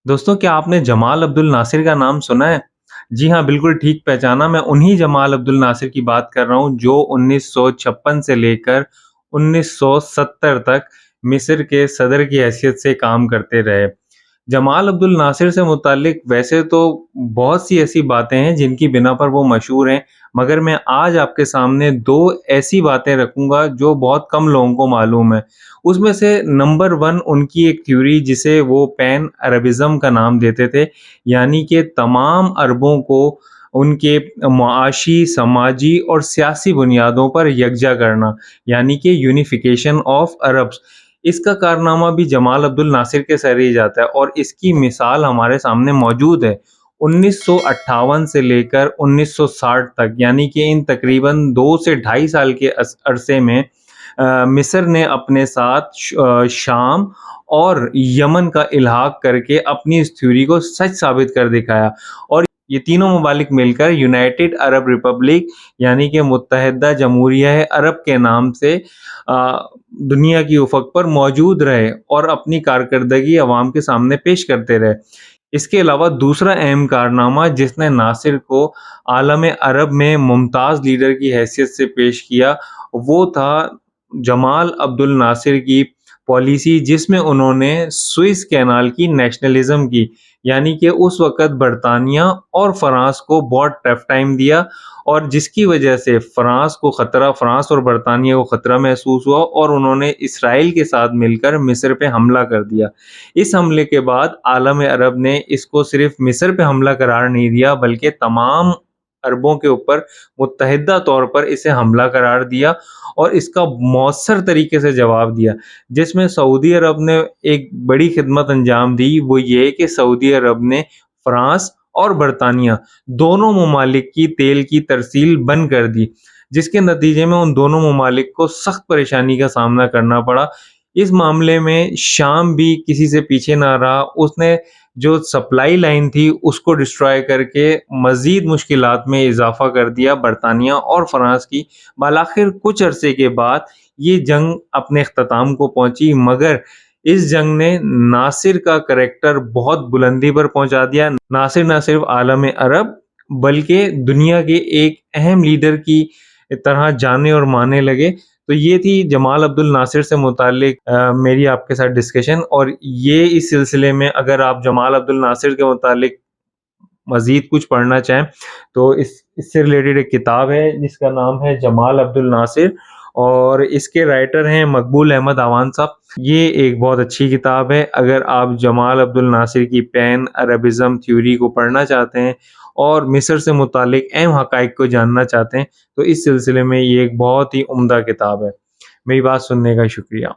दोस्तों, क्या आपने जमाल अब्दुल नासिर का नाम सुना है? जी हाँ, बिल्कुल ठीक पहचाना। मैं उन्हीं जमाल अब्दुल नासिर की बात कर रहा हूँ जो 1956 से लेकर 1970 तक मिस्र के सदर की हैसियत से काम करते रहे। जमाल अब्दुल नासिर से मुतालिक वैसे तो बहुत सी ऐसी बातें हैं जिनकी बिना पर वो मशहूर हैं, मगर मैं आज आपके सामने 2 ऐसी बातें रखूँगा जो बहुत कम लोगों को मालूम है। उसमें से नंबर 1 उनकी एक थ्योरी जिसे वो पैन अरबिज़्म का नाम देते थे, यानी कि तमाम अरबों को उनके मुआशी, समाजी और सियासी बुनियादों पर यकजा करना, यानी कि यूनिफ़िकेशन ऑफ अरब्स। इसका कारनामा भी जमाल अब्दुल नासिर के सर ही जाता है और इसकी मिसाल हमारे सामने मौजूद है। 1958 से लेकर 1960 तक, यानी कि इन तकरीबन 2 से ढाई साल के अरसे में मिस्र ने अपने साथ शाम और यमन का इल्हाक करके अपनी इस थ्योरी को सच साबित कर दिखाया और ये तीनों ममालिक मिलकर यूनाइटेड अरब रिपब्लिक यानी कि मुत्तहिदा जमहूरिया अरब के नाम से दुनिया की उफक पर मौजूद रहे और अपनी कारकर्दगी अवाम के सामने पेश करते रहे। इसके अलावा दूसरा अहम कारनामा जिसने नासिर को आलम अरब में मुमताज़ लीडर की हैसियत से पेश किया, वो था जमाल अब्दुल नासिर की पॉलिसी जिसमें उन्होंने सुएज़ कैनाल की नेशनलिज़्म की, यानी कि उस वक़्त बरतानिया और फ्रांस को बहुत टफ टाइम दिया और जिसकी वजह से फ्रांस और बरतानिया को ख़तरा महसूस हुआ और उन्होंने इसराइल के साथ मिलकर मिस्र पे हमला कर दिया। इस हमले के बाद आलम अरब ने इसको सिर्फ़ मिस्र पे हमला करार नहीं दिया बल्कि तमाम अरबों के ऊपर मुत्तहिदा तौर पर इसे हमला करार दिया और इसका मौसर तरीके से जवाब दिया, जिसमें सऊदी अरब ने एक बड़ी खिदमत अंजाम दी। वो ये कि सऊदी अरब ने फ्रांस और बरतानिया दोनों ममालिक की तेल की तरसील बंद कर दी, जिसके नतीजे में उन दोनों ममालिक को सख्त परेशानी का सामना करना पड़ा। इस मामले में शाम भी किसी से पीछे ना रहा, उसने जो सप्लाई लाइन थी उसको डिस्ट्रॉय करके मज़ीद मुश्किलात में इजाफ़ा कर दिया बरतानिया और फ्रांस की। बालाखिर कुछ अरसे के बाद ये जंग अपने इख्तिताम को पहुंची, मगर इस जंग ने नासिर का करैक्टर बहुत बुलंदी पर पहुंचा दिया। नासिर न सिर्फ आलम अरब बल्कि दुनिया के एक अहम लीडर की तरह जाने और माने लगे। तो ये थी जमाल अब्दुल नासिर से मुतालिक मेरी आपके साथ डिस्कशन। और ये इस सिलसिले में अगर आप जमाल अब्दुल नासिर के मुतालिक मज़ीद कुछ पढ़ना चाहें तो इससे रिलेटेड एक किताब है जिसका नाम है जमाल अब्दुल नासिर और इसके राइटर हैं मकबूल अहमद आवान साहब। ये एक बहुत अच्छी किताब है अगर आप जमाल अब्दुल नासिर की पैन अरबिज़म थ्योरी को पढ़ना चाहते हैं और मिस्र से मुतालिक अहम हक़ाइक़ को जानना चाहते हैं, तो इस सिलसिले में ये एक बहुत ही उम्दा किताब है। मेरी बात सुनने का शुक्रिया।